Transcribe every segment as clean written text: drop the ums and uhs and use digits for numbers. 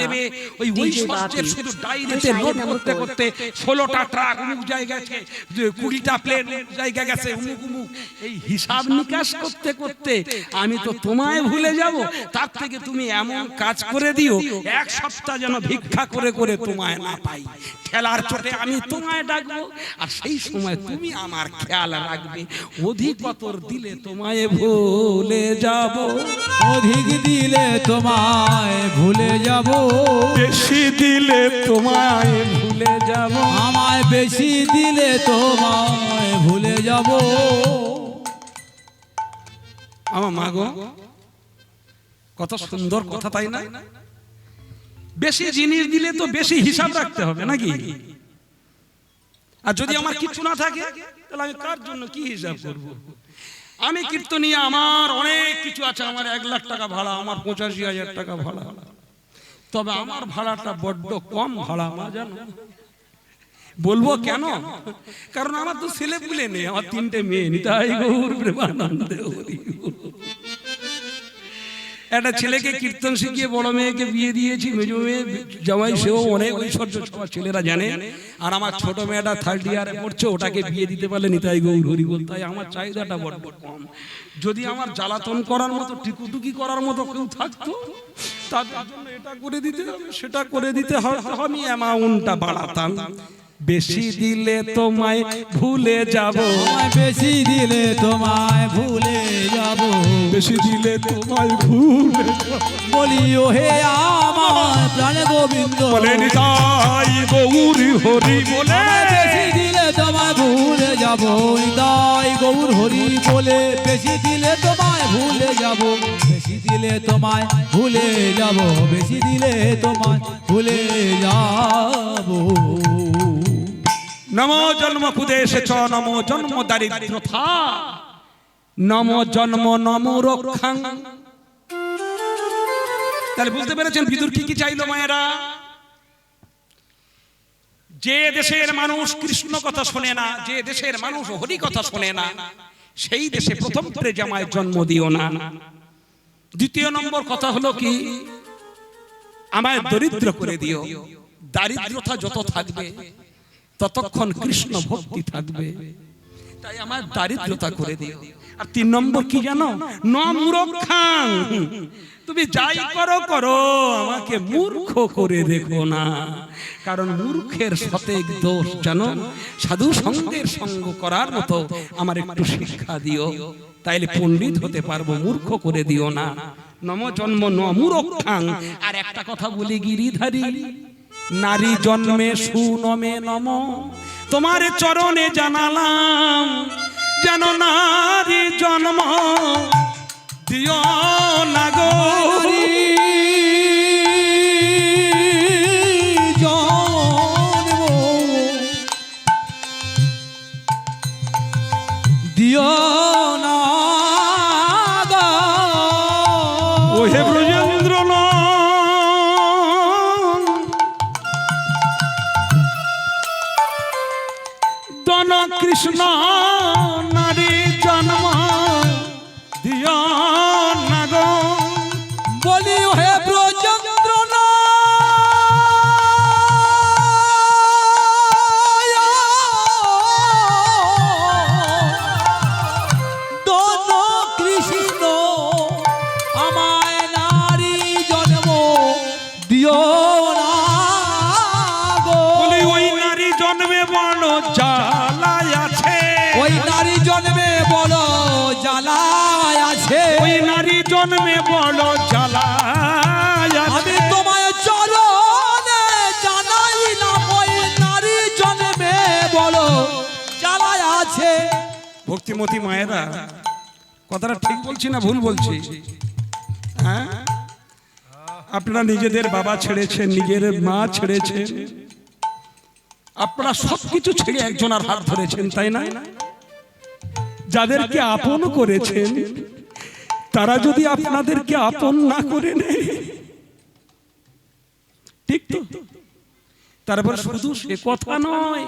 দেবে ওই ঐশ্বর্যের শুধু ডায়েরিতে নোট করতে করতে 16টা ট্রাক অমুক জায়গায় গেছে, 20টা প্লেন জায়গায় গেছে, অমুক অমুক, এই হিসাব নিকাশ করতে করতে আমি তো তোমায় ভুলে যাব। তার থেকে তুমি এমন কাজ করে দিও 1 সপ্তাহ যেন ভিক্ষা করে করে তোমায় না পাই, ঠেলার চোটে আমি তোমায় ডাকবো, আর সেই সময় তুমি আমার খেয়াল রাখবে। অধিকতর দিলে তোমায় ভুলে যাব, অধিক দিলে তোমায় ভুলে যাব, বেশি দিলে তোমায় ভুলে যাব, আমায় বেশি দিলে তোমায় ভুলে যাব। আমার মা গো, কত সুন্দর কথা, তাই না? বেশি জিনিস দিলে তো বেশি হিসাব রাখতে হবে নাকি? আর যদি আমার কিছু না থাকে তাহলে আমি কার জন্য কি হিসাব করব? আমি কীর্তনিয়া, আমার অনেক কিছু আছে, আমার 1 লাখ টাকা ভাড়া, আমার 85,000 টাকা ভাড়া, তবে আমার ভাড়াটা বড্ড কম ভাড়া, মা জানো। বলবো কেন? কারণ আমার তো ছেলে পুলে নেই, আমার 3টে মেয়ে, নিতাই গৌর প্রেমানন্দে হরি। একটা ছেলেকে কীর্তন শিখিয়ে বড় মেয়েকে বিয়ে দিয়েছি, মেজো মেয়ে জামাই, সেও অনেক ঐশ্বর্য, সবার ছেলেরা জানে। আর আমার ছোট মেয়েটা 3rd ইয়ারে পড়ছে, ওটাকে বিয়ে দিতে পারলে নিতাই গৌর হরি বল। তাই আমার চাহিদাটা বড় কম। যদি আমার জ্বালাতন করার মতো, টিকুটুকি করার মতো কেউ থাকতো, তাদের জন্য এটা করে দিতে হবে, সেটা করে দিতে হবে, আমি অ্যামাউন্টটা বাড়াতাম। বেশি দিলে তোমায় ভুলে যাব, বেশি দিলে তোমায় ভুলে যাব, বেশি দিলে তোমায় ভুলে বলি ও হে আমার প্রাণ গোবিন্দ, বলে নিতাই গৌর হরি বলে, বেশি দিলে তোমায় ভুলে যাব, নিতাই গৌর হরি বলে, বেশি দিলে তোমায় ভুলে যাব, বেশি দিলে তোমায় ভুলে যাব, বেশি দিলে তোমায় ভুলে যাব। নমো জন্ম কুদেশেচ, নমো জন্ম দারিদ্র্যথা, নমো জন্ম নমো রক্ষাং। তাহলে বুঝতে পেরেছেন বিদুর কি কি চাইলো মায়েরা? যে দেশের মানুষ কৃষ্ণ কথা শোনে না, যে দেশের মানুষ হরি কথা শোনে না, সেই দেশে প্রথম জামায় জন্ম দিও না। দ্বিতীয় নম্বর কথা হলো কি, আমায় দরিদ্র করে দিও। দারিদ্রতা যত থাকবে ততক্ষণ কৃষ্ণ ভক্তি থাকবে, তাই আমার দারিদ্রতা করে দিও। আর 3 নম্বর কি জানো? নমূর্খাং, তুমি যাই করো করো, আমাকে মূর্খ করে রেখো না। কারণ মূর্খের শতেক দোষ জানো, সাধু সঙ্গের সঙ্গ করার মতো আমার একটু শিক্ষা দিও, তাইলে পণ্ডিত হতে পারবো, মূর্খ করে দিও না। নম জন্ম নমূর্খাং। আর একটা কথা বলি গিরিধারী, নারী জন্মে সুনমে নম, তোমার চরণে জানালাম, যেন নারী জন্ম দিও না গো, দিও না গো, ও হে ব্রজেন্দ্র দন কৃষ্ণ, নারী জন্ম দিও না গো, বলি ও হে ব্রজেন্দ্র দন কৃষ্ণ, আমায় নারী জন্ম দিও না গো, বলি ওই নারী জন্মে বড় জ্বালায় আছে, ওই নারী জন্মে বড় জ্বালায় আছে, ওই নারী জন্মে বড় জ্বালায় আছে। আমি তোমায় চরণে জানাইলাম, ওই নারী জন্মে বড় জ্বালায় আছে। ভক্তিমতী মায়েরা, কথাটা ঠিক বলছি না ভুল বলছি? হ্যাঁ, আপনারা নিজেদের বাবা ছেড়েছেন, নিজের মা ছেড়েছেন, আপনারা সবকিছু ছেড়ে একজনের হাত ধরেছেন, তাই না? যাদেরকে আপন করেছেন তারা যদি আপনাদেরকে আপন না করে নেয়, ঠিক তো? তারপর শুধু সে কথা নয়,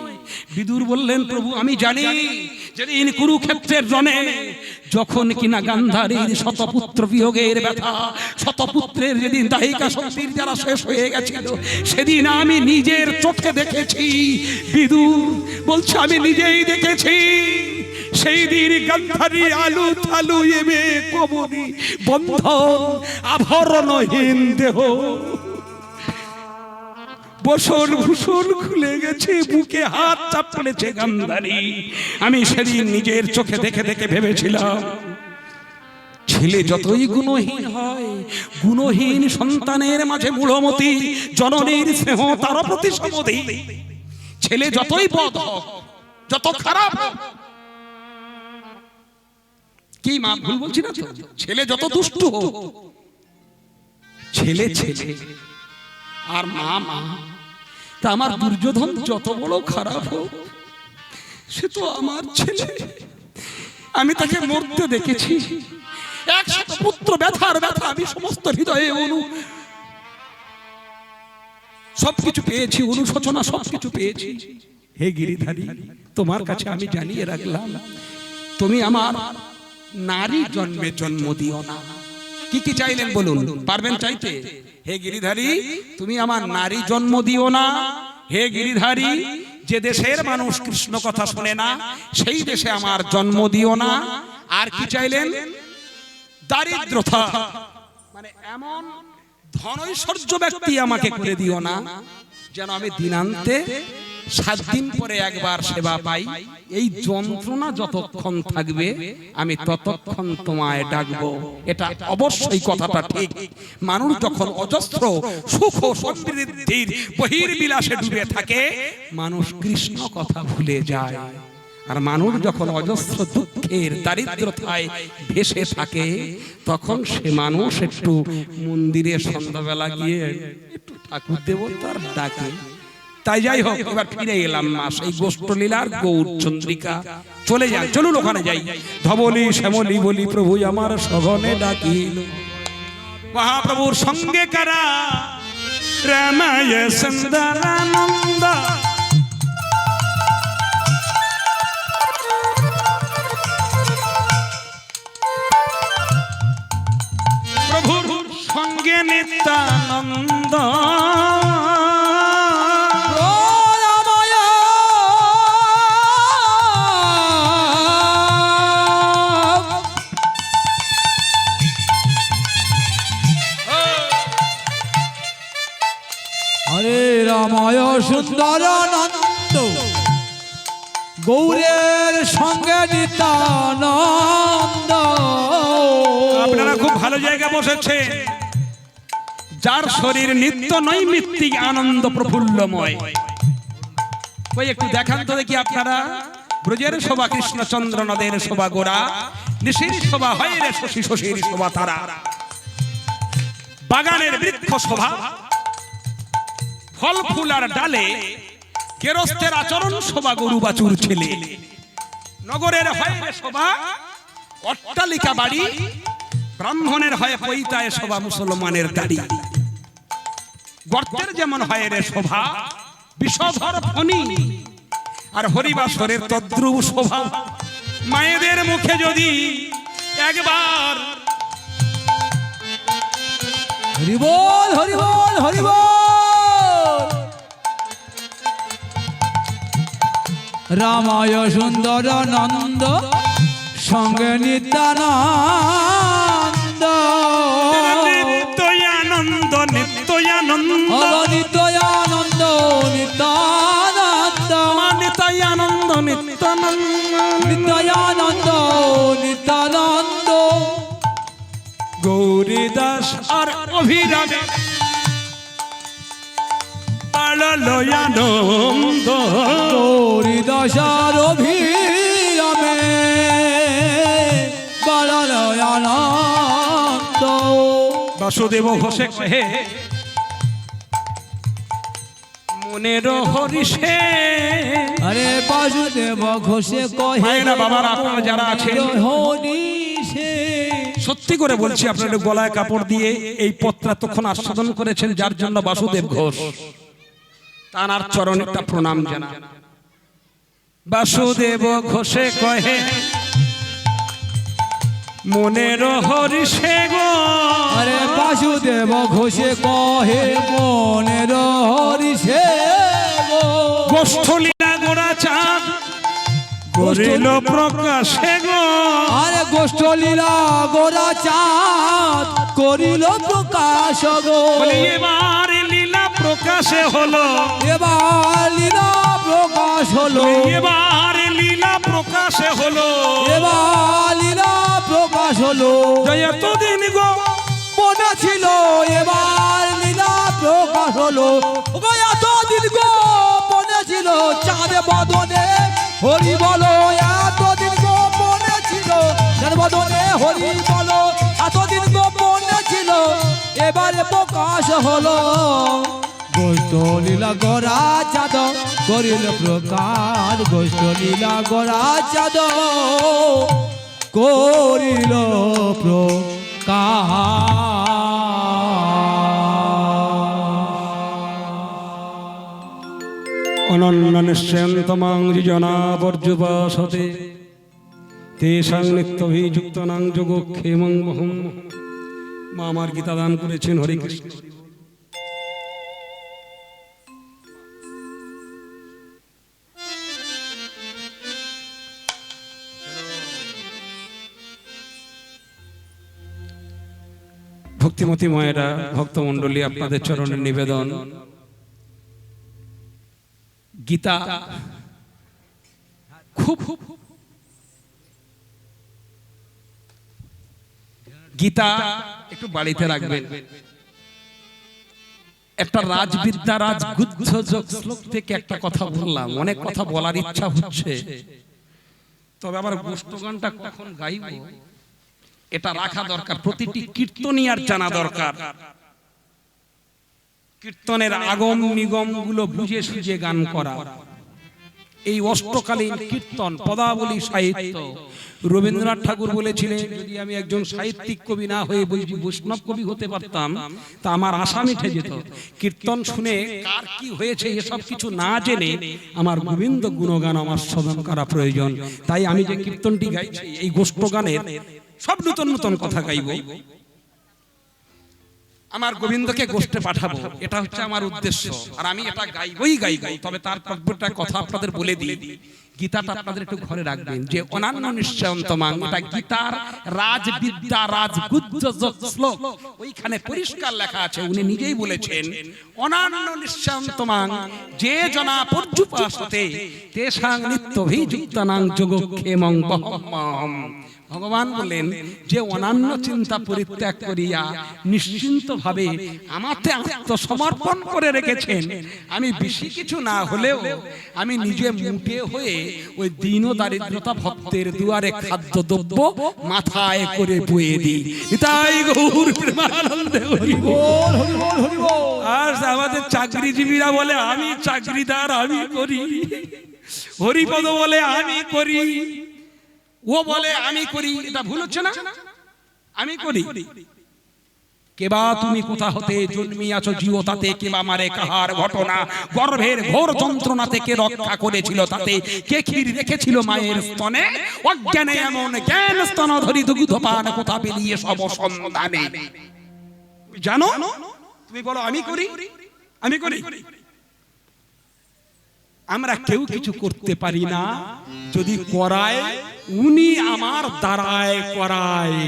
বিদুর বললেন প্রভু আমি জানি যেদিন কুরুক্ষেত্রের রণে যখন কিনা গান্ধারীর শতপুত্র বিয়োগের ব্যথা, শতপুত্রের যেদিন দাহিকা শক্তির যারা শেষ হয়ে গেছিল, সেদিন আমি নিজের চোখে দেখেছি। বিদুর বলছে আমি নিজেই দেখেছি সেই দিন গান্ধারী আলু থালু এমে কবরী বন্ধন আভরণহীন দেহ, বসন ভূষণ খুলে গেছে, বুকে হাত চাপ পড়েছে গান্ধারী। আমি সেদিন নিজের চোখে দেখে দেখে ভেবেছিলাম ছেলে যতই গুণহীন হয়, গুণহীন সন্তানের মাঝে মূঢ়মতি জননীর স্নেহ তার প্রতি সমধি। ছেলে যতই বদ হোক, যত খারাপ হোক, কি মা ভুল বলছি না তো? ছেলে যত দুষ্টু হোক, ছেলে ছেলে আর মা মা। তা আমার দুর্যোধন যত বড় খারাপ হোক, সে তো আমার ছেলে। আমি তাকে মরতে দেখেছি। একশত পুত্র ব্যথার ব্যথা আমি সমস্ত হৃদয়ে সবকিছু পেয়েছি, অনুশোচনা সবকিছু পেয়েছি। হে গিরিধারী, তোমার কাছে আমি জানিয়ে রাখলাম, তুমি আমার নারী জন্মে জন্ম দিও না। কি কি চাইলেন বলুন, পারবেন চাইতে? হে গিরিধারী, তুমি আমার নারী জন্ম দিও না। হে গিরিধারী, যে দেশের মানুষ কৃষ্ণ কথা শোনে না, সেই দেশে আমার জন্ম দিও না। আর কি চাইলেন? দারিদ্রতা, মানে এমন ধনৈশ্বর্য ব্যক্তি আমাকে করে দিও না যেন আমি দিনান্তে 7 দিন পরে একবার সেবা পাই। এই যন্ত্রণা যতক্ষণ থাকবে আমি ততক্ষণ তোমায় ডাকবো। এটা অবশ্যই কথাটা ঠিক। মানুষ যখন অজস্র সুখ ও সমৃদ্ধির বহির্বিলাসে ডুবে থাকে, মানুষ কৃষ্ণ কথা ভুলে যায়। আর মানুষ যখন অজস্র দুঃখের দারিদ্রতায় ভেসে থাকে, তখন সে মানুষ একটু মন্দিরে সন্ধ্যাবেলা গিয়ে একটু ঠাকুর দেবতার ডাকে। তাই যাই হোক, এবার ফিরে এলাম মা সেই গোষ্ঠলীলার গৌর চন্দ্রিকা। চলে যান, চলুন ওখানে যাই। ধবলি শ্যামলি বলি প্রভু আমার সঘনে ডাকিল। মহাপ্রভুর সঙ্গে কারা রামায় সুন্দরানন্দ, প্রভুর সঙ্গে নিত্যানন্দ। হরে রামায় সুন্দরানন্দ, গৌরের সঙ্গে নিত্যানন্দ। আপনারা খুব ভালো জায়গা বসেছে। যার শরীর নিত্য নৈমিত্তিক আনন্দ প্রফুল্লময়। ওই একটু দেখান তো দেখি আপনারা। ব্রজের শোভা কৃষ্ণচন্দ্র, নদের শোভা গোরা, নিশির শোভা হয় রে শশী, শশীর শোভা তারা। বাগানের বৃক্ষ শোভা, ফল ফুল আর ডালে, গেরস্তের আচরণ শোভা গরু বাছুর ছেলে। নগরের হয় রে শোভা অট্টালিকা বাড়ি, ব্রাহ্মণের হয় পৈতায় শোভা মুসলমানের দাড়ি। গর্তের যেমন হয় রে শোভা বিষধর ফণি, আর হরিবাসরের তদ্রুপ শোভা মায়েদের মুখে যদি একবার। হরিবল হরিবল হরিবল। রামায় সুন্দরানন্দ, সঙ্গে নিত্যানন্দ। নিত্যানন্দ নিত্যানন্দ নিত্যানন্দ নিত্যানন্দ নিত্যানন্দ নিত্যানন্দ নিত্যানন্দ নিত্যানন্দ। গৌরীদাস আর অভিরামে পাললয়ানন্দ। গৌরীদাসার অভিরামে পাললয়ানন্দ। বাসুদেব ঘোষে কহে মনের হরিষে। আরে বাসুদেব ঘোষে কহে ভাইরা বাবারা আপনারা যারা আছেন, হরিষে। সত্যি করে বলছি, আপনারা গলায় কাপড় দিয়ে এই পত্রা তখন আস্বাদন করেছেন যার জন্য বাসুদেব ঘোষ। তার চরণে একটা প্রণাম জানা। বাসুদেব ঘোষে কহে মনের হরি সে গো, আরে বাসুদেব ঘোষে কহে মনের হরি সে গো। গোষ্ঠলীলা গোড়া চাঁদ করিল প্রকাশে গো, আরে গোষ্ঠলীলা গোরা চাঁদ করিল প্রকাশ গো। এবার লীলা প্রকাশে হলো, এবার লীলা প্রকাশ হলো, এবার লীলা প্রকাশে হলো, এবার লীলা প্রকাশ হলো। এতদিন গো মনে ছিল এবার লীলা প্রকাশ হলো, গো এতদিন গো মনে ছিল চাঁদ বদনে হরি বলো। এতদিন গো মনে ছিল চাঁদ বদনে হরি বলো, এতদিন গো মনে ছিল এবারে প্রকাশ হলো। গোষ্ঠ লীলা গোরা চাঁদ করিল প্রকাশ, গোষ্ঠ লীলা গোরা চাঁদ করিল অনন্য নিশ্চয়ন্তমাং যোজনাবর্জুপাসতে তেষাং নিত্যভিযুক্তানাং যোগক্ষেমং মহং। মা আমার গীতা দান করেছেন। হরে কৃষ্ণ। ভক্তিমতী মায়েরা, ভক্তমণ্ডলী, আপনাদের চরণের নিবেদন, গীতা খুব গীতা একটু বাড়িতে রাখবেন। একটা রাজবিদ্যা রাজগুহ্য যোগ শ্লোক থেকে একটা কথা বললাম, অনেক কথা বলার ইচ্ছা হচ্ছে, তবে আবার গোষ্ঠগানটা কখন গাইব এটা রাখা দরকার, প্রতিটি কীর্তনিয়ার জানা দরকার। কীর্তনের আগম নিগম গুলো বুঝে সুঝে গান করা। এই অষ্টকালীন কীর্তন পদাবলী সাহিত্য, রবীন্দ্রনাথ ঠাকুর বলেছিলেন, যদি আমি একজন সাহিত্যিক কবি না হয়ে বৈষ্ণব কবি হতে পারতাম তা আমার আশা মিটে যেত। কীর্তন শুনে কার কি হয়েছে এসব কিছু না জেনে আমার গোবিন্দ গুণগান আমার শ্রবণ করা প্রয়োজন। তাই আমি যে কীর্তনটি গাইছি এই গোষ্ঠগানের সব নতুন নতুন কথা গাইব, আমার গোবিন্দকে গোষ্ঠে পাঠাবো, এটা হচ্ছে আমার উদ্দেশ্য। আর আমি এটা গাইবই গাইব। তবে তার পূর্বে কথা আপনাদের বলে দিই, গীতাটা আপনাদের একটু ঘরে রাখবেন, যে অনন্য নিশ্চয়ন্তমাং, এটা গীতার রাজবিদ্যা রাজগুহ্য যোগ শ্লোক, ওইখানে পরিষ্কার লেখা আছে, উনি নিজেই বলেছেন অনন্য নিশ্চয়ন্তমাং যে জনা পর্যুপাসতে তেষাং নিত্যভিযুক্তানাং যোগক্ষেমং বহম্মহম। ভগবান বলেন যে অনন্য চিন্তা পরিত্যাগ করিয়া নিশ্চিন্ত ভাবে আমাতে আত্মসমর্পণ করে রেখেছেন, আমি বেশি কিছু না হলেও আমি নিজে মুটে হয়ে ওই দীন দারিদ্রতা ভক্তের দুয়ারে খাদ্য দ্রব্য মাথায় করে বয়ে দিই। তাই গৌর প্রেমানন্দে হরি বল, হরি বল, হরি বল। আর আমাদের চাকরিজীবীরা বলে আমি চাকরিদার, আমি করি। হরিপদ বলে আমি করি, ও বলে আমি করি। এটা ভুল হচ্ছে না? আমি করি। কেবা তুমি কোথা হতে জন্মিয়াছো জীবতাতে, কেবা মারে কাহার ঘটনা, গর্ভের ঘোর যন্ত্রণা থেকে রক্ষা করেছিল তাতে, কে ক্ষীর রেখেছিল মায়ের স্তনে, অজ্ঞানে এমন জ্ঞান স্তন ধরি দুগ্ধ পান কোথা পেলিয়ে সব সন্ধানে। জানো তুমি বলো আমি করি, আমি করি। আমরা কেউ কিছু করতে পারি না, যদি করায় উনি আমার দ্বারায় করায়।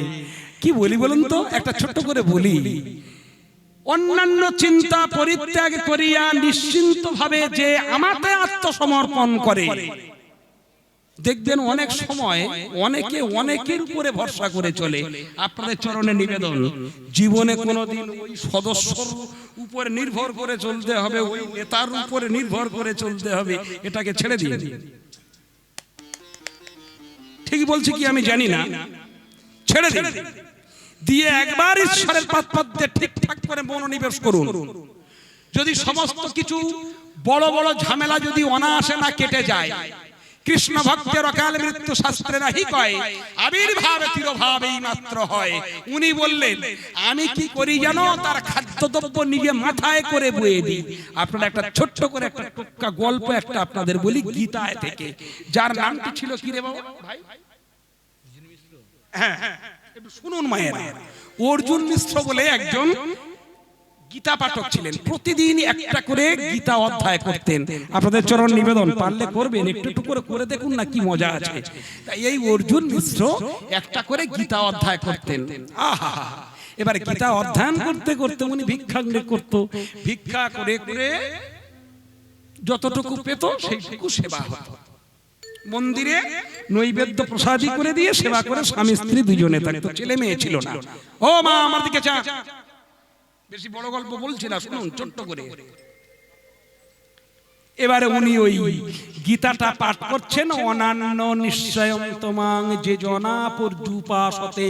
কি বলি বলুন তো, একটা ছোট্ট করে বলি, অন্যান্য চিন্তা পরিত্যাগ করিয়া নিশ্চিন্ত ভাবে যে আমাতে আত্মসমর্পণ করে, দেখবেন অনেক সময় অনেকে অনেকের উপরে ভরসা করে চলে। আপনাদের চরণে নিবেদন, জীবনে কোনোদিন ওই সদস্যর উপরে নির্ভর করে চলতে হবে, ওই নেতার উপরে নির্ভর করে চলতে হবে, এটাকে ছেড়ে দিন। ঠিক বলছি কি আমি জানি না, ছেড়ে দিন, দিয়ে একবার ঈশ্বরের পাদপদ্মে ঠিকঠাক করে মনোনিবেশ করুন। যদি সমস্ত কিছু বড় বড় ঝামেলা যদি অনায়াসে না কেটে যায়, কৃষ্ণ ভক্তের অকাল মৃত্যু শাস্ত্রে নাহি কয়, আবির্ভাব তিরোভাবেই মাত্র হয়। উনি বললেন আমি কি করি জানো, তার খাদ্যদ্রব্য নিজে মাথায় করে বয়ে দিই। আপনারা একটা ছোট্ট করে একটা টুকরা গল্প একটা আপনাদের বলি গীতায় থেকে, যার নামটি ছিল কি রে বাবা ভাই? হ্যাঁ হ্যাঁ, একটু শুনুন মায়েরা। অর্জুন মিশ্র বলে একজন গীতা পাঠক ছিলেন, প্রতিদিন একটা করে গীতা অধ্যায় করতেন। আপনাদের চরণ নিবেদন, পারলে করবেন, একটু একটু করে করে দেখুন না কি মজা আছে। তাই এই অর্জুন মিশ্র একটা করে গীতা অধ্যায় করতেন। আহা, এবারে গীতা অধ্যয়ন করতে করতে উনি ভিক্ষা করত, ভিক্ষা করে করে যতটুকু পেত সেইটুকু সেবা হতো। মন্দিরে নৈবেদ্য প্রসাদী করে দিয়ে সেবা করে স্বামী স্ত্রী দুজনে থাকতো, ছেলে মেয়ে ছিল না। ও মা আমার দিকে চা, বেশি বড় গল্প বলছি না, শুনুন ছোট্ট করে। এবারে উনি ওই গীতাটা পাঠ করছেন, অনান্য নিশ্চয়ং তোমাং যে জনা পর্যুপাসতে,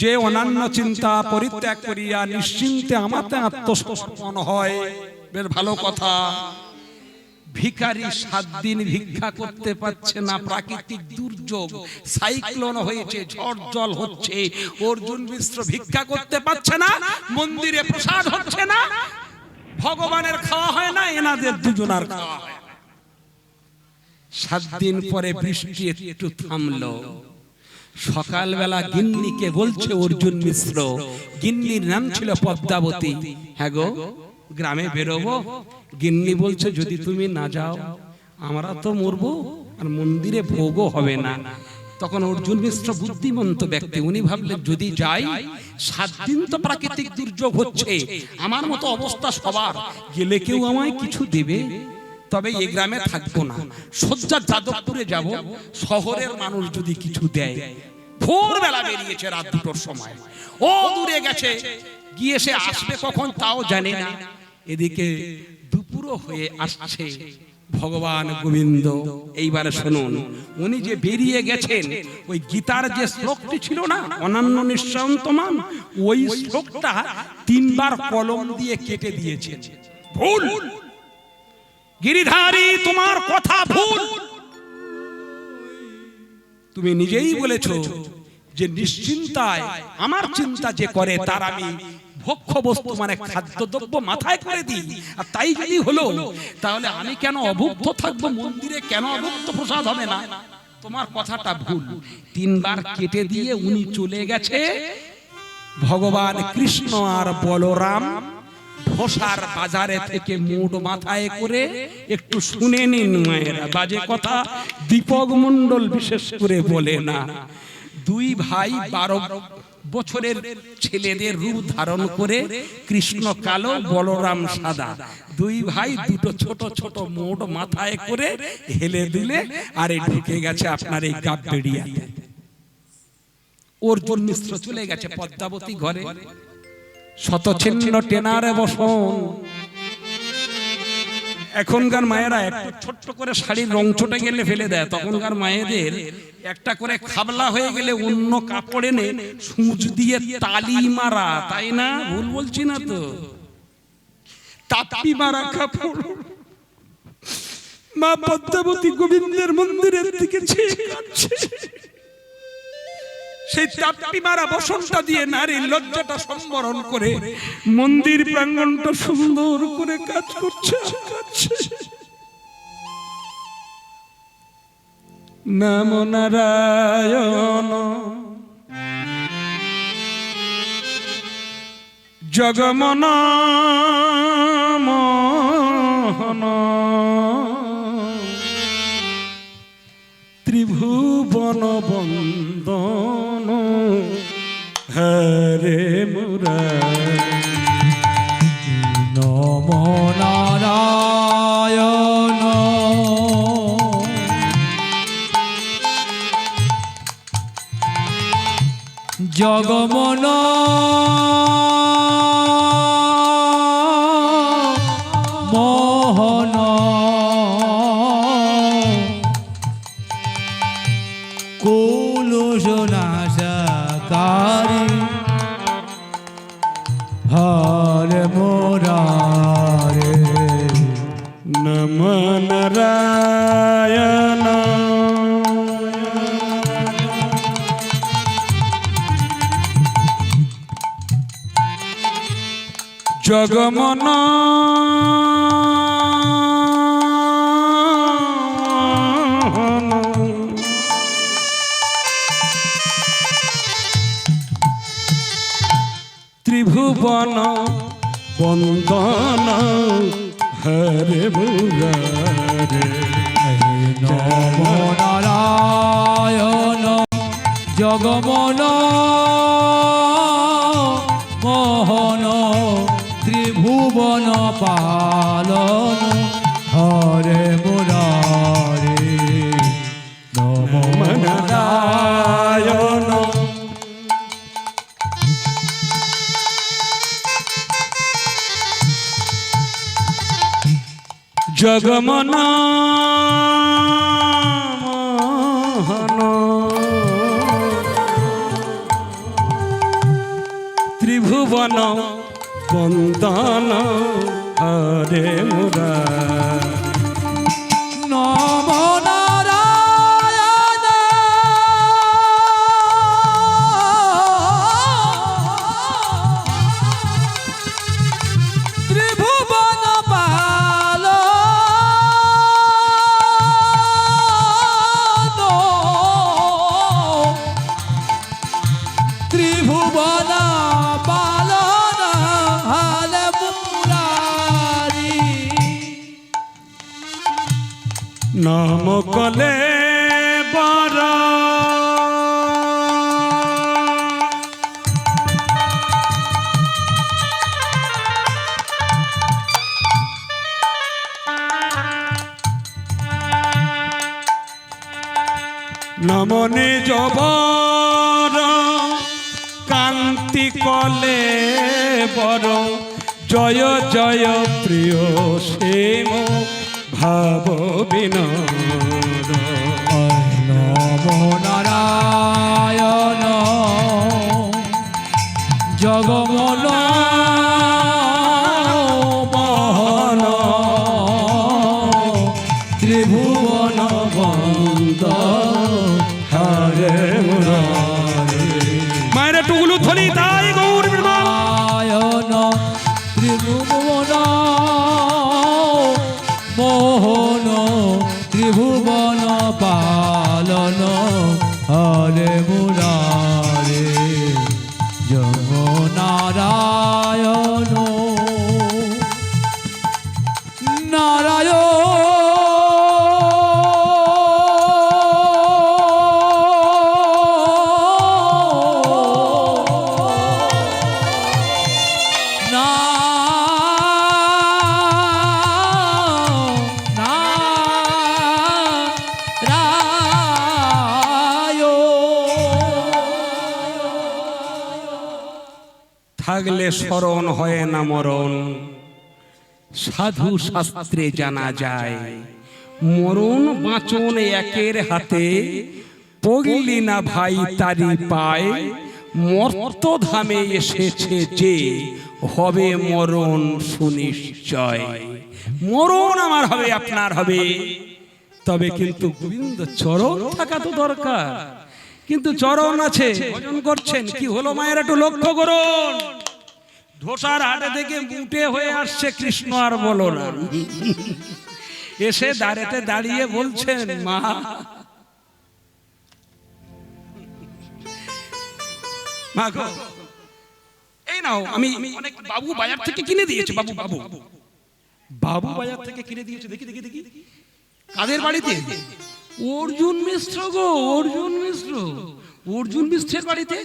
যে অনান্য চিন্তা পরিত্যাগ করিয়া নিশ্চিন্তে আমাতে আত্মসমর্পণ হয়। বেশ ভালো কথা। ভিখারি 7 দিন ভিক্ষা করতে পারছে না, প্রাকৃতিক দুর্যোগ, সাইক্লোন হয়েছে, ঝড় জল হচ্ছে, অর্জুন মিশ্র ভিক্ষা করতে পারছে না, মন্দিরে প্রসাদ হচ্ছে না, ভগবানের খাওয়া হয় না, এনাদের দুজনার খাওয়া হয়। 7 দিন পরে বৃষ্টি একটু থামলো। সকালবেলা গিন্নিকে বলছে অর্জুন মিশ্র, গিন্নির নাম ছিল পদ্মাবতী, হ্যাঁ গো গ্রামে বেরোবো। গিন্নি বলছে যদি তুমি না যাও আমরা তো মরবো, আর মন্দিরে ভোগও হবে না। তখন অর্জুন মিশ্র বুদ্ধিমন্ত ব্যক্তি, উনি ভাবলেন যদি যাই, 7 দিন তো প্রাকৃতিক দুর্যোগ হচ্ছে, আমার মতো অবস্থা সবার, গেলে কেউ আমায় কিছু দেবে, তবে এই গ্রামে থাকবো না, সোজা যাদবপুরে যাব, শহরের মানুষ যদি কিছু দেয়। ভোরবেলা বেরিয়েছে, রাত 2টোর সময়, ও দূরে গেছে, গিয়ে সে আসবে কখন তাও জানে না। এদিকে দুপুরও হয়ে আসছে, ভগবান গোবিন্দ। এইবারে শুনুন, উনি যে বেরিয়ে গেছেন, ওই গীতার যে শ্লোকটি ছিল না, অনান্য নিশ্চয়ং তোমাং, ওই শ্লোকটা 3 বার কলম দিয়ে কেটে দিয়েছেন। ভুল, গিরিধারী তোমার কথা ভুল। তুমি নিজেই বলেছো যে নিশ্চিন্তায় আমার চিন্তা যে করে তার আমি ভক্ষ বস্তু মানে খাদ্যদ্রব্য মাথায় করে দিই। আর তাই যদি হলো, তাহলে আমি কেন অভুক্ত থাকবো? মন্দিরে কেন অভুক্ত প্রসাদ হবে না? তোমার কথাটা ভুল। 3 বার কেটে দিয়ে উনি চলে গেছে। ভগবান কৃষ্ণ আর বলরাম ঘোষার বাজারে থেকে মুড মাথায় করে, একটু শুনে নিন মায়েরা, বাজে কথা দীপক মণ্ডল বিশেষ করে বলে না। 2 ভাই 12 বছরের ছেলেদের রূপ ধারণ করে, কৃষ্ণ কালো বলরাম সাদা, 2 ভাই 2টো ছোট ছোট মুড মাথায় করে হেলে দিলে আরে ঢুকে গেছে আপনার এই গাববেড়িয়াতে। অর্জুন মিশ্র চলে গেছে পদ্মাবতী ঘরে, শতচ্ছিন্ন টেনারে বসন। এখনকার মায়েরা একটু ছোট্ট করে শাড়ির রং চটে গেলে ফেলে দেয়, তখনকার মায়েদের একটা করে খাবলা হয়ে গেলে অন্য কাপড় এনে সূচ দিয়ে তালি মারা, তাই না? ভুল বলছি না তো? তাপি মারা কাপড় মা পদ্মাবতী গোবিন্দের মন্দিরের দিকে চেয়ে কাঁদছে। সেই তাপি মারা বসনটা দিয়ে নারীর লজ্জাটা সম্বরণ করে মন্দির প্রাঙ্গণটা সুন্দর করে কাজ করছে। নম নারায়ণ জগমন মোহন ত্রিভুবন বন্দন হরে মুরারি। নম নারায়ণ জগমন মোহন কুলুষনাশকারী হরে মুরারে। নম নারায়ণ জগমন ত্রিভুবন বন্দন হরে মুরারে নম নারায়ণ জগমন মোহন ত্রিভুবন পালন হরে মুরারে নম নারায়ণ জগমন মোহন ত্রিভুবন বন্দন হরে মুরারে নম নারায়ণ ত্রিভুবন ত্রিভুবন পালন হরে মুরারি নাম কলে বর নমনে জবর কান্তি কলে বর জয় জয় প্রিয় শ্যাম ভাব বিনোদ নম নারায়ণ জগমন মোহন ত্রিভুবন বন্দ হরে মুরারে মায়ের টুগুলো ধরি তাই গৌর নারায়ণ ত্রিভুবন মোহন ত্রিভুবন পালন হরে মুরারে জগ নারায়ণ থাকলে স্মরণ হয় না মরণ সাধু শাস্ত্রে জানা যায় মরণ বাঁচন একের হাতে পগলি না ভাই তারি পায় মর্ত ধামে এসেছে যে হবে মরণ সুনিশ্চয় মরণ আমার হবে আপনার হবে তবে কিন্তু গোবিন্দ চরণ থাকা তো দরকার কিন্তু চরণ আছে ভজন করছেন কি হলো মায়ের একটু লক্ষ্য করুন ধোসার হাটে থেকে মুটে হয়ে আসছে কৃষ্ণ আর বলো না এসে দাঁড়াতে দাঁড়িয়ে বলছেন মা মা গো এই নাও আমি অনেক বাবু বাজার থেকে কিনে দিয়েছে বাবু বাবু বাবু বাজার থেকে কিনে দিয়েছে দেখি দেখি দেখি কাদের বাড়িতে অর্জুন মিশ্র গো অর্জুন মিশ্র অর্জুন মিশ্রের বাড়িতে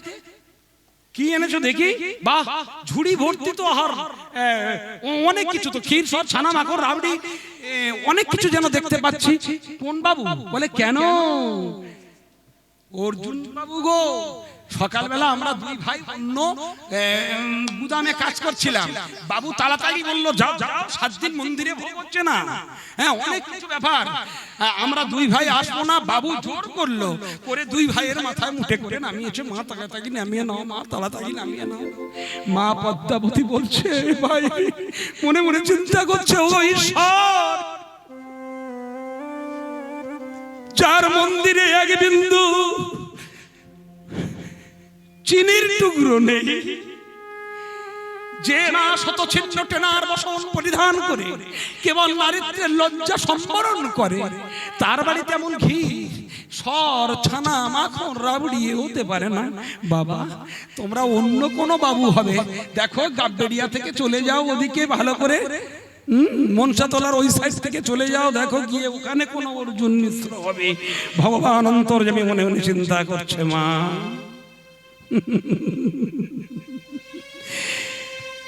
কি এনেছো দেখি বাহ ঝুড়ি ভর্তি তো আহার অনেক কিছু তো ক্ষীর সব ছানা মাখন রাবড়ি অনেক কিছু যেন দেখতে পাচ্ছি কোন বাবু বলে কেন অর্জুন বাবু গো সকালবেলা আমরা দুই ভাই অন্য গুদামে কাজ করছিলাম বাবু তাড়াতাড়ি বললো যাও যাও 7 দিন মন্দিরে ভোগ হচ্ছে না হ্যাঁ অনেক কিছু ব্যাপার আমরা দুই ভাই আসবো না বাবু জোর করলো করে দুই ভাইয়ের মাথায় মুঠে করে নামিয়েছে মা তাড়াতাড়ি নামিয়ে নাও মা তাড়াতাড়ি নামিয়ে নাও মা পদ্মাবতী বলছে ভাই মনে মনে চিন্তা করছে ও ঈশ্বর যার মন্দিরে এক বিন্দু চিনির টুকরো নেই যে না শত ছিন্ন টেনার বসন পরিধান করে কেবল নারীত্বের লজ্জা সম্বরণ করে, তার বাড়িতে এমন ঘি সর ছানা মাখন রাবড়ি হতে পারে না। বাবা তোমরা অন্য কোনো বাবু হবে, দেখো গাববেড়িয়া থেকে চলে যাও ওদিকে ভালো করে, মনসাতলার ওই সাইড থেকে চলে যাও, দেখো গিয়ে ওখানে কোনো অর্জুন মিশ্র হবে। ভগবান অন্তর্যামী মনে মনে চিন্তা করছে, মা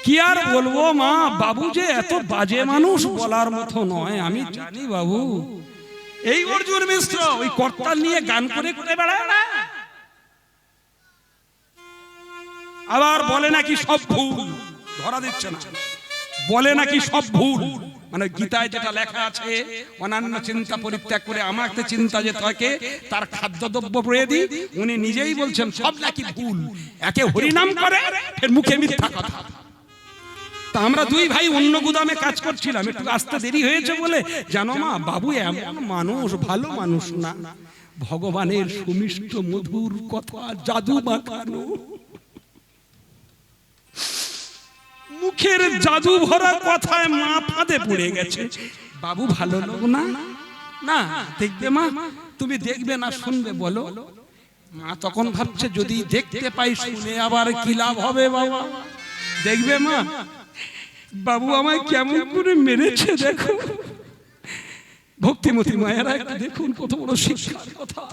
কি আর বলবো মা, বাবু যে এত বাজে মানুষ বলার মতো নয়, আমি জানি বাবু। এই অর্জুন মিশ্র ওই কর্তাল নিয়ে গান করে করে বেড়ায় না, আবার বলে নাকি সব ভুল, ধরা দিচ্ছে না, বলে নাকি সব ভুল। মানে গীতায় যেটা লেখা আছে, অন্যান্য চিন্তা পরিত্যাগ করে আমাকে চিন্তা যে থাকে তার খাদ্যদ্রব্য প্রয়োগী, উনি নিজেই বলছেন সব নাকি ভুল, একে হরিনাম করে ফের মুখে মিথ্যা কথা। তা আমরা দুই ভাই অন্য গুদামে কাজ করছিলাম, একটু আসতে দেরি হয়েছে বলে, জানো মা বাবু এমন মানুষ, ভালো মানুষ না, ভগবানের সুমিষ্ট মধুর কথা জাদু মাখানো, মুখের জাদু ভরা কথায় মা ফাঁদে পড়ে গেছে। বাবু ভালো লোক না, না দেখবে মা, তুমি দেখবে না শুনবে বলো? মা তখন ভাবছে যদি দেখতে পাই শুনে আবার কি লাভ হবে বাবা, দেখবে মা বাবু আমায় কেমন করে মেরেছে দেখো। ভক্তিমতী মায়েরা একটু দেখুন কত বড় শিক্ষার কথা।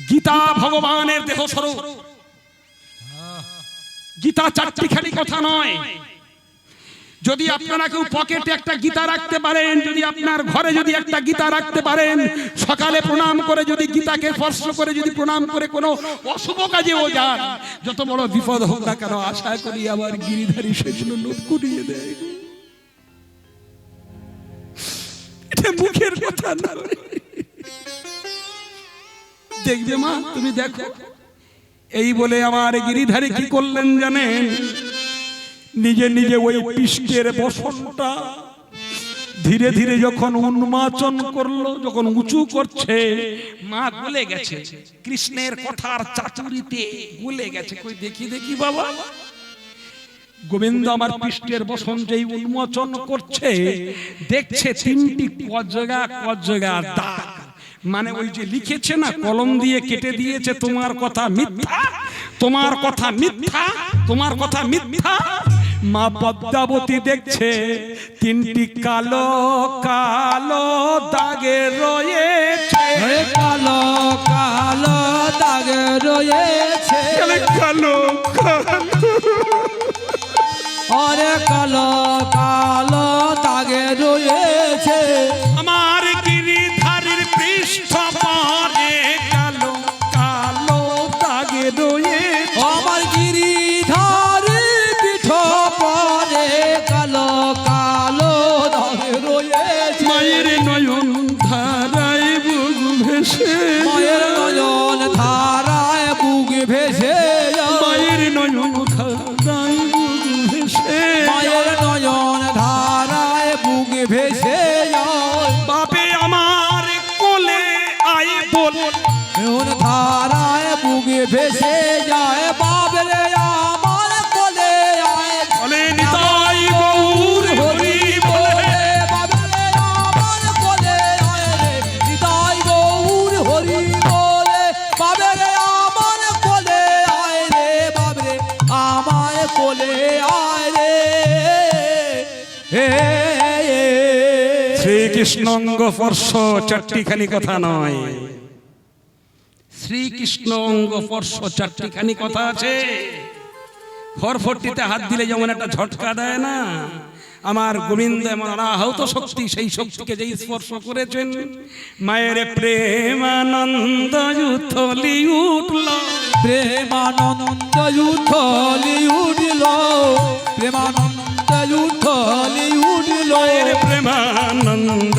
গীতা ভগবানের দেহ স্বরূপ, গীতা চারটিখানি কথা নয়। যদি আপনারা কেউ পকেটে একটা গীতা রাখতে পারেন, যদি আপনার ঘরে যদি একটা গীতা রাখতে পারেন, সকালে প্রণাম করে যদি গীতাকে স্পর্শ করে যদি প্রণাম করে কোনো অশুভ কাজেও যান, যত বড় বিপদ হোক না কেন আশা করি আবার গিরিধারী সেগুলো লোক করিয়ে দেয়। এটা মুখের কথা না, দেখবে মা তুমি দেখো। এই বলে আমার গিরিধারী কি করলেন জানেন? নিজে নিজে ওই পৃষ্ঠের বসনটা ধীরে ধীরে যখন উন্মাচন করলো, যখন উঁচু করছে, মা গলে গেছে কৃষ্ণের কথার চাতুরিতে, গলে গেছে। কই দেখি দেখি বাবা, গোবিন্দ আমার পৃষ্ঠের বসন যেই উন্মোচন করছে, দেখছে তিনটি কজগা কজগা দাগ, মানে ওই যে লিখেছে না কলম দিয়ে কেটে দিয়েছে, তোমার কথা মিথ্যা, তোমার কথা মিথ্যা, তোমার কথা মিথ্যা। মা পদ্মাবতী দেখছে তিনটি কালো কালো দাগে রয়েছে, কালো কালো দাগে রয়েছে, কালো আরে কালো কালো দাগে রয়েছে। আমার গিরিধারীর পৃষ্ঠ পরে কালো কালো দাগে রয়েছে, আমার গিরিধারীর পিঠ পরে কালো কালো দাগে রয়েছে। মায়ের নয়ন ধারায় বুক ভেসে, মায়ের নয়ন ধারায় বুক ভেসে যায়, মায়ের নয়ন ধারায় বুক ভেসে, মায়ের নয়ন ধারায় বুক ভেসে যায়। বাপে আমার কোলে আয় বল, নয়ন ধারায় বুক ভেসে যায়, বাবরে আমার কোলে আয় বলে নিতাই গৌর হরি বলে, বাবরে আমার কোলে আয় রে, নিতাই গৌর হরি বলে, বাবরে আমার কোলে আয় রে, বাবরে আমার কোলে আয় রে। শ্রীকৃষ্ণ অঙ্গ স্পর্শ চারটিখানি কথা নয়, শ্রীকৃষ্ণ অঙ্গ স্পর্শ চারটিখানি কথা আছে। ফরফটিতে হাত দিলে যেমন একটা ঝটকা দেয় না, আমার গোবিন্দ এমন অনাহত শক্তি, সেই শক্তিকে যেই স্পর্শ করেছেন, মায়ের প্রেমানন্দ উথলি উঠল, প্রেমানন্দ উথলি উঠল, প্রেমানন্দ উথলি উঠল, মায়ের প্রেমানন্দ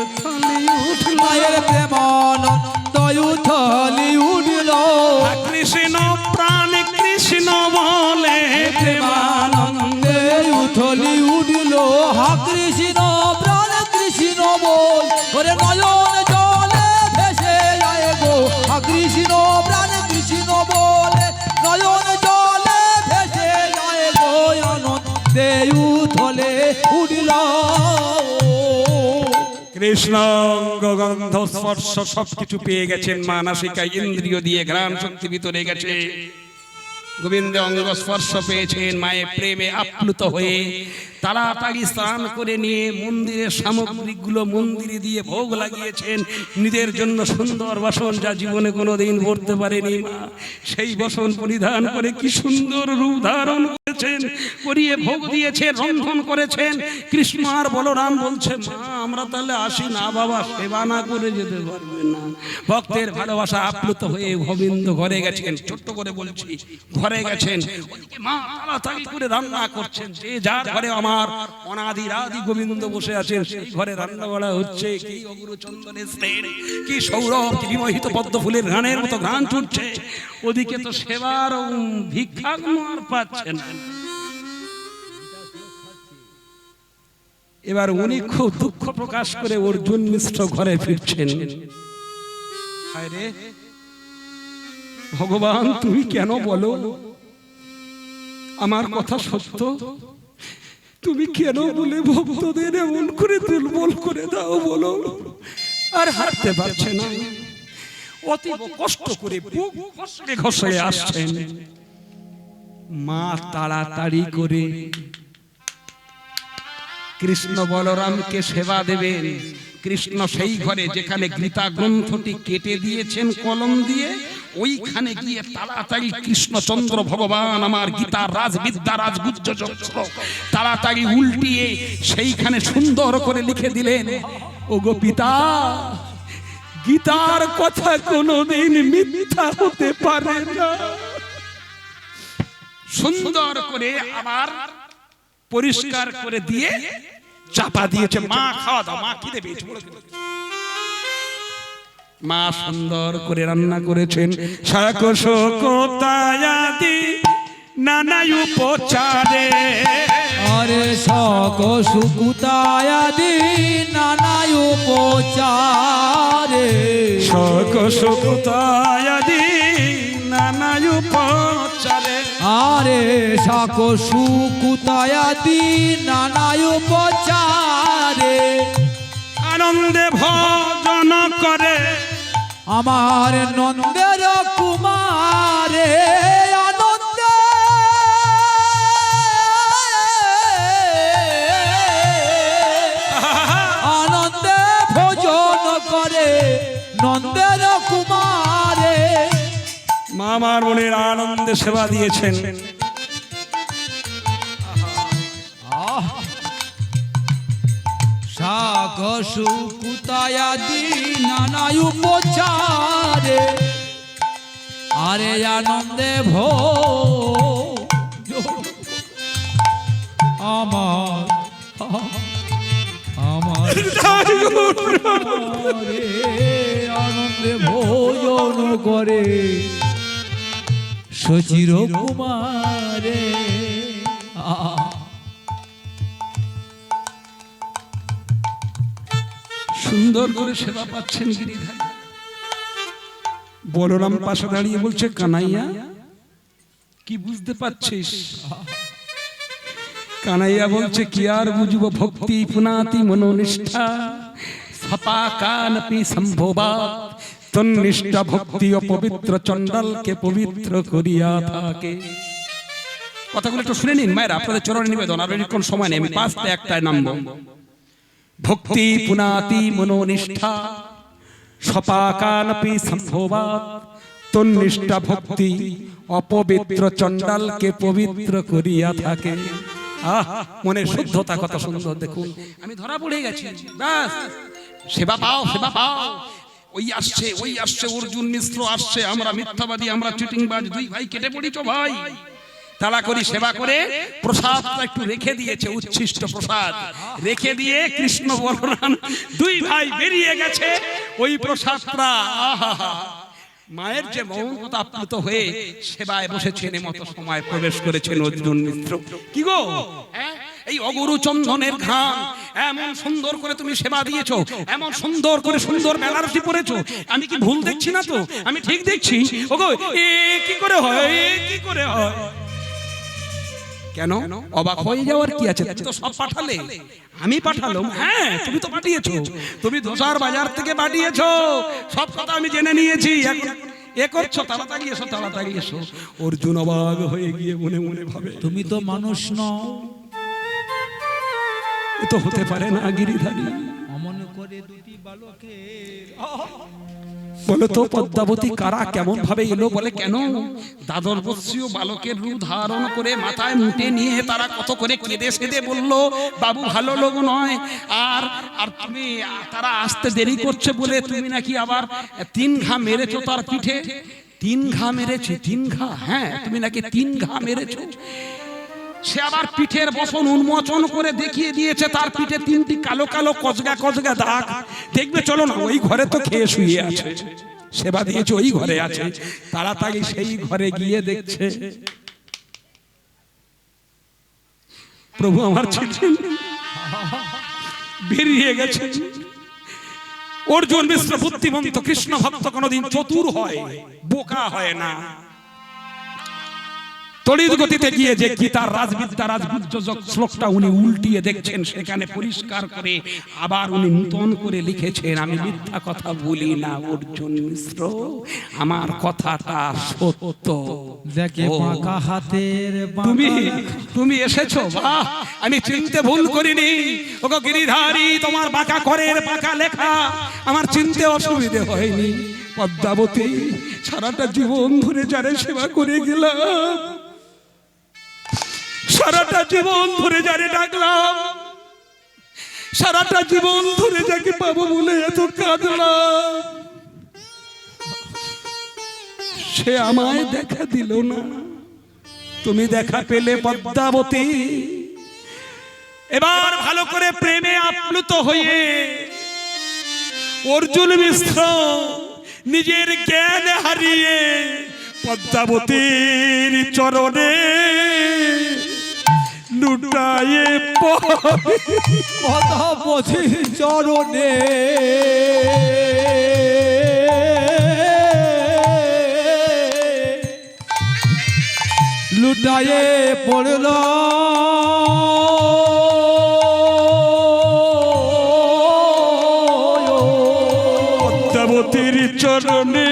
উথলি উঠল, মায়ের প্রেমানন্দ উথলি উঠল। কৃষ্ণ প্রাণ কৃষ্ণ বলে প্রেমানন্দে উথলি উঠল, হা কৃষ্ণ প্রাণ কৃষ্ণ বল, ওরে নয়ন জলে ভেসে যায় গো, হা কৃষ্ণ প্রাণ কৃষ্ণ বলে, নয়ন জলে ভেসে যায় গো, উথলে উঠিল কৃষ্ণ গন্ধ স্পর্শ সবকিছু পেয়ে গেছেন, মা নাসিকায় ইন্দ্রিয় দিয়ে ঘ্রাণ শক্তি ভিতরে গেছে। গোবিন্দ অঙ্গ স্পর্শ পেয়েছেন, মায়ের প্রেমে আপ্লুত হয়ে তাড়াতাড়ি স্নান করে নিয়ে মন্দিরের সামগ্রীগুলো মন্দিরে দিয়ে ভোগ লাগিয়েছেন। নিজের জন্য সুন্দর বাসন, যা জীবনে কোনোদিন পড়তে পারেনি মা, সেই বাসন পরিধান করে কি সুন্দর রূপ ধারণ করেছেন, করিয়ে ভোগ দিয়েছেন, রন্ধন করেছেন। কৃষ্ণ আর বলরাম বলছে, মা আমরা তাহলে আসি না বাবা, সেবা না করে যেতে পারবে না। ভক্তের ভালোবাসা আপ্লুত হয়ে গোবিন্দ ঘরে গেছেন, ছোট্ট করে বলছি, ঘরে গেছেন। ওদিকে মা তাড়াতাড়ি করে রান্না করছেন, যে যার ঘরে আমার অনাদি রাদি গোবিন্দ বসে আছেন, সেই ঘরে রান্না বাড়া হচ্ছে। কি অগুরু চন্দনের স্নেহ, কি সৌরভ, কি বিমোহিত পদ্ম ফুলের গানের মতো গান ছুটছে। ওদিকে তো সেবার ভিক্ষা আর পাচ্ছে না। এবার উনি খুব দুঃখ প্রকাশ করে অর্জুন মিশ্র ঘরে ফিরছেন। হায় রে ভগবান, তুমি কেন বলো আমার কথা সত্য? তুমি কেন বলে ভক্তদের এমন করে দুর্বল করে দাও বলো? আর হাঁটতে পারছে না, অতি কষ্ট করে বুক ঘষে ঘষে আসছেন। মা তাড়াতাড়ি করে কৃষ্ণ বলরামকে সেবা দেবেন। কৃষ্ণ সেই ঘরে যেখানে গীতা গ্রন্থটি কেটে দিয়েছেন কলম দিয়ে, ওইখানে গিয়ে তাড়াতাড়ি কৃষ্ণচন্দ্র ভগবান আমার গীতা রাজবিদ্যা রাজগুজ্জ চক্র তাড়াতাড়ি উল্টিয়ে সেইখানে সুন্দর করে লিখে দিলেন, ওগো পিতা, গীতার কথা কোনোদিন মিথ্যা হতে পারে না। সুন্দর করে আবার পরিষ্কার করে দিয়ে চাপা দিয়েছে। মা খাওয়া দাও, মা খিদে পেয়েছে। মা সুন্দর করে রান্না করেছেন, শাক শোকতায়াদি নানা উপচারে। আরে শক শুকুতায়াদি নানা উপচারে। শক শোকতায়াদি নানা উপচারে। আরে শাক শুকুতায়াদি নানা উপচারে। আনন্দে ভজন করে আমার নন্দের কুমারে। আনন্দে আনন্দে ভোজন করে নন্দের কুমারে। মামার মনের আনন্দে সেবা দিয়েছেন। শাক শুকুতায়াদি নানা উপচারে। আরে আনন্দে আমার আমার আনন্দে ভোজন করে সচির কুমারে। সুন্দর করে সেবা পাচ্ছেন গিরিধারী। বলরাম পাশে দাঁড়িয়ে বলছে, কানাইয়া কি বুঝতে পারছিস? কানাইয়া বলছে, কি আর বুঝবো, ভক্তি পুনাতি মনোনিষ্ঠা সপাকানপি সম্ভবা। তন্নিষ্ঠা ভক্তি ও পবিত্র চণ্ডালকে পবিত্র করিয়া থাকে। কথাগুলো একটু শুনে নিন মায়েরা, আপনাদের চরণে নিবেদন। আর কোন সময় নেই, আমি পাঁচটা একটাই নামবো। ভক্তি পুনাতি মনোনিষ্ঠা সপাকানপি সম্ভবাৎ। তন্নিষ্ঠা ভক্তি অপবিত্র চণ্ডালকে পবিত্র করিয়া থাকে। মনের শুদ্ধতা কত সুন্দর দেখুন। আমি ধরা পড়ে গেছি, ব্যাস সেবা পাও, সেবা পাও। ওই আসছে অর্জুন মিশ্র আসছে, আমরা মিথ্যাবাদী, আমরা চিটিংবাজ, দুই ভাই কেটে পড়িছ ভাই। তালা করি সেবা করে প্রসাদটা একটু রেখে দিয়েছে, উচ্ছিষ্ট প্রসাদ রেখে দিয়ে কৃষ্ণ বলরাম দুই ভাই বেরিয়ে গেছে। ওই প্রসাদটা মায়ের যে মৌনতা আপ্লুত হয়ে সেবায় বসেছেন, মতো সময় প্রবেশ করেছেন অর্জুন মিত্র। কি গো, এই অগুরু চন্দনের ঘ্রাণ, এমন সুন্দর করে তুমি সেবা দিয়েছো, এমন সুন্দর করে সুন্দর বেনারসি পরেছো, আমি কি ভুল দেখছি না তো? আমি ঠিক দেখছি। ওগো, এ কি করে হয়, এ কি করে হয়? কেন অবাক হয়ে যাওয়ার কি আছে? তুমি তো সব পাঠালে, আমি পাঠালাম। হ্যাঁ তুমি তো পাঠিয়েছো, তুমি দোসার বাজার থেকে পাঠিয়েছো, সব কথা আমি জেনে নিয়েছি। এখন এ করছো, তাড়াতাড়ি এসো, তাড়াতাড়ি এসো। অর্জুন অবাক হয়ে গিয়ে মনে মনে ভাবে, তুমি তো মানুষ নও। এ তো হতে পারে না গিরিধারী। অমন করে দুটি বালকে বলো তো পদ্মাবতী কারা, কেমন ভাবে এলো? বলে কেন দাদর বৎসীয় বালকের রূপ ধারণ করে মাথায় মুটে নিয়ে তারা কত করে কেঁদে সেদে বলল বাবু ভালো লোক নয়, আর আর তুমি তারা আসতে দেরি করছে বলে তুমি নাকি আবার 3 ঘা মেরেছো তার পিঠে। 3 ঘা মেরেছি? 3 ঘা? হ্যাঁ তুমি নাকি 3 ঘা মেরেছো। সে আবার পিঠের বসন উন্মোচন করে দেখিয়ে দিয়েছে, তার পিঠে 3টি কালো কালো কচগা কচগা দাগ। দেখবে চলো না, ওই ঘরে তো খেয়ে শুয়ে আছে, সেবা দিয়েছে ওই ঘরে আছে। তাড়াতাড়ি সেই ঘরে গিয়ে দেখছে প্রভু আমার ছিলেন বেরিয়ে গেছে। অর্জুন মিশ্র বুদ্ধিমন্ত কৃষ্ণ ভক্ত কোনদিন চতুর হয়, বোকা হয় না। তড়িৎ গতিতে গিয়ে যে গীতার রাজবিদ্যা রাজগুজ্জক শ্লোকটা উনি উল্টিয়ে দেখছেন, সেখানে পরিষ্কার করে আবার উনি নূতন করে লিখেছেন, আমি মিথ্যা কথা বলি না অর্জুন মিশ্র, আমার কথাটা সত্য। দেখে বাঁকা হাতের তুমি এসেছো, বাহ, আমি চিনতে ভুল করিনি। ওগো গিরিধারী, তোমার বাঁকা করের বাঁকা লেখা আমার চিনতে অসুবিধে হয়নি। পদ্মাবতী, সারাটা জীবন ধরে যারে সেবা করে গেলাম, সারাটা জীবন ধরে যারে ডাকলাম, সারাটা জীবন ধরে যাকে পাবো বলে এত কাঁদলাম, সে আমায় দেখা দিল না। তুমি দেখা পেলে পদ্মাবতী। এবার ভালো করে প্রেমে আপ্লুত হয়ে অর্জুন মিশ্র নিজের জ্ঞান হারিয়ে পদ্মাবতীর চরণে লুটায়ে পদ্মাবতীর চরণে লুটায়ে পড়ল। পদ্মাবতীর চরণে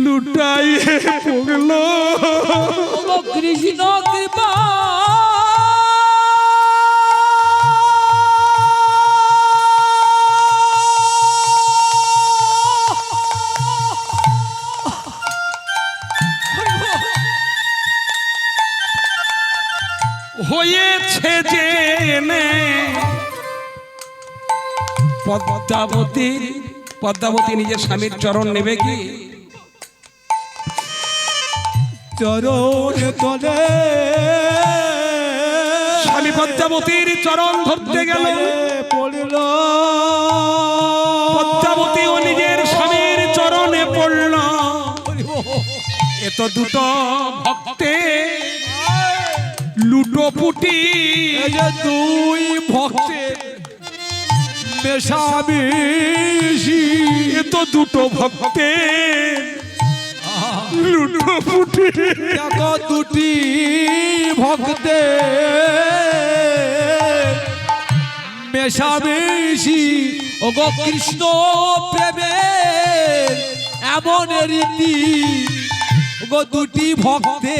লুটাইয়ে পড়ল। কৃষ্ণ কৃপা হয়েছে জেনে পদ্মাবতী নিজের স্বামীর চরণ নেবে কি? চরণ তলে স্বামী পদ্মাবতীর চরণ ধরতে গেল, পড়ল। পদ্মাবতীও নিজের স্বামীর চরণে পড়ল। এত দুটো ভক্তে লুটোপুটি, দুই ভক্তের মেশামেশি, এত দুটো ভক্তে লুটোপুটি। দেখো দুটি ভক্তে মেশামেশি। ওগো কৃষ্ণ প্রেমের এমন রীতি, ওগো দুটি ভক্তে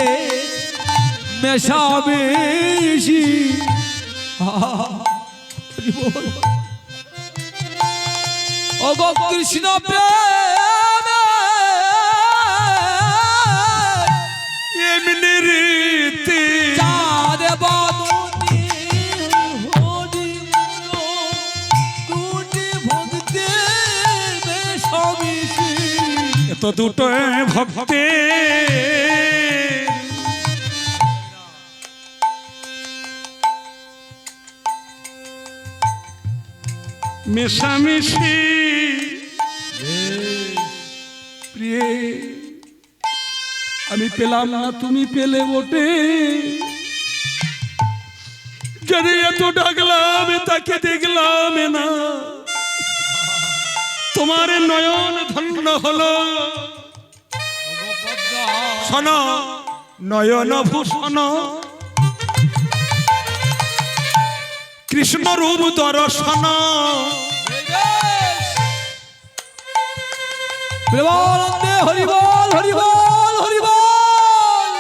মেশামেশি। ওগো কৃষ্ণ প্রেম এমনি রীতি, চাঁদ বাদুনি হরি দুটি ভক্তের মেশামেশি। এত দুটো ভক্তে মেশামেশি। প্রিয়ে, আমি পেলাম না, তুমি পেলে বটে। যারে এত ডাকলাম তাকে দেখলাম না, তোমার নয়ন ধন্য হলো শোনো নয়ন ভূষণ কৃষ্ণ রূপ দর্শন প্রেমানন্দে হরি বল হরি বল হরি বল।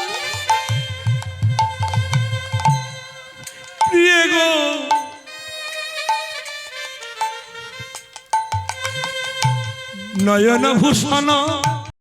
প্রিয় গো নয়ন ভূষণ